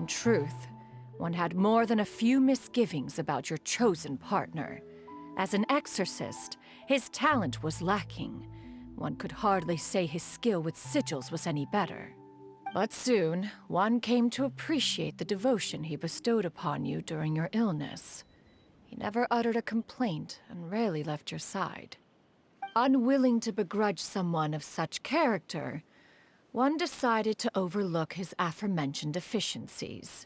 In truth, one had more than a few misgivings about your chosen partner. As an exorcist, his talent was lacking. One could hardly say his skill with sigils was any better. But soon, one came to appreciate the devotion he bestowed upon you during your illness. He never uttered a complaint and rarely left your side. Unwilling to begrudge someone of such character, one decided to overlook his aforementioned deficiencies,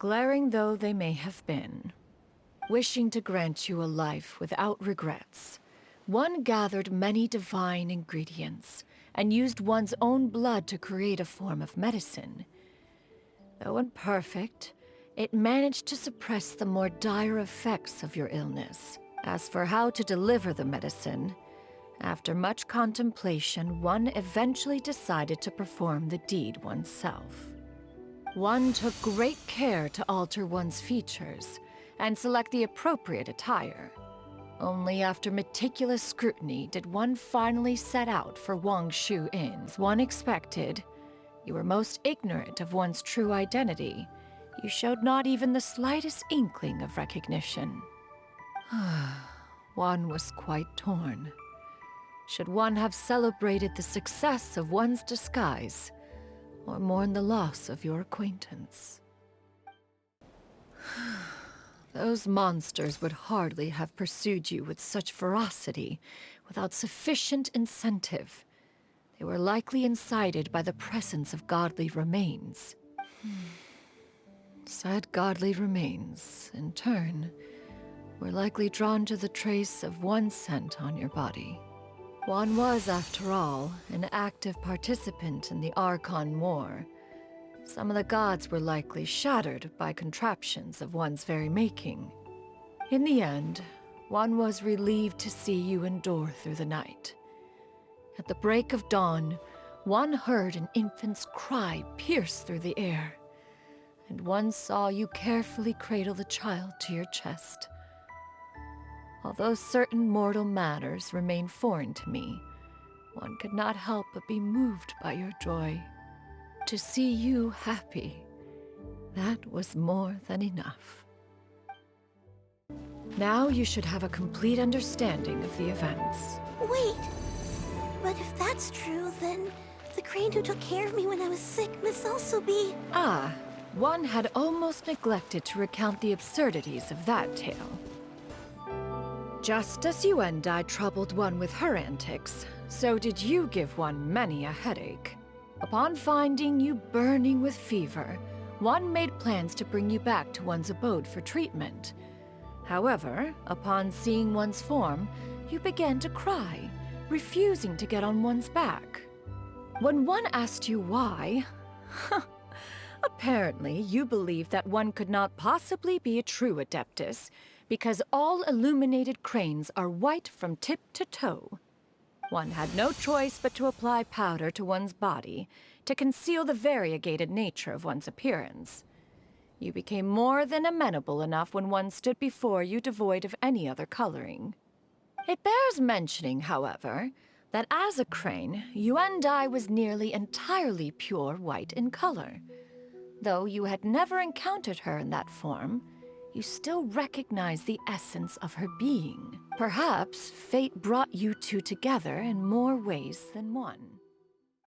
glaring though they may have been. Wishing to grant you a life without regrets, one gathered many divine ingredients and used one's own blood to create a form of medicine. Though imperfect, it managed to suppress the more dire effects of your illness. As for how to deliver the medicine, after much contemplation, one eventually decided to perform the deed oneself. One took great care to alter one's features and select the appropriate attire. Only after meticulous scrutiny did one finally set out for Wangshu Inn's one expected. You were most ignorant of one's true identity. You showed not even the slightest inkling of recognition. One was quite torn. Should one have celebrated the success of one's disguise, or mourned the loss of your acquaintance? Those monsters would hardly have pursued you with such ferocity without sufficient incentive. They were likely incited by the presence of godly remains. Said godly remains, in turn, were likely drawn to the trace of one scent on your body. One was, after all, an active participant in the Archon War. Some of the gods were likely shattered by contraptions of one's very making. In the end, one was relieved to see you endure through the night. At the break of dawn, one heard an infant's cry pierce through the air, and one saw you carefully cradle the child to your chest. Although certain mortal matters remain foreign to me, one could not help but be moved by your joy. To see you happy, that was more than enough. Now you should have a complete understanding of the events. Wait! But if that's true, then the crane who took care of me when I was sick must also be... One had almost neglected to recount the absurdities of that tale. Just as Yuandai troubled one with her antics, so did you give one many a headache. Upon finding you burning with fever, one made plans to bring you back to one's abode for treatment. However, upon seeing one's form, you began to cry, refusing to get on one's back. When one asked you why, apparently you believed that one could not possibly be a true Adeptus because all illuminated cranes are white from tip to toe. One had no choice but to apply powder to one's body to conceal the variegated nature of one's appearance. You became more than amenable enough when one stood before you devoid of any other coloring. It bears mentioning, however, that as a crane, Yuandai was nearly entirely pure white in color. Though you had never encountered her in that form, you still recognize the essence of her being. Perhaps fate brought you two together in more ways than one.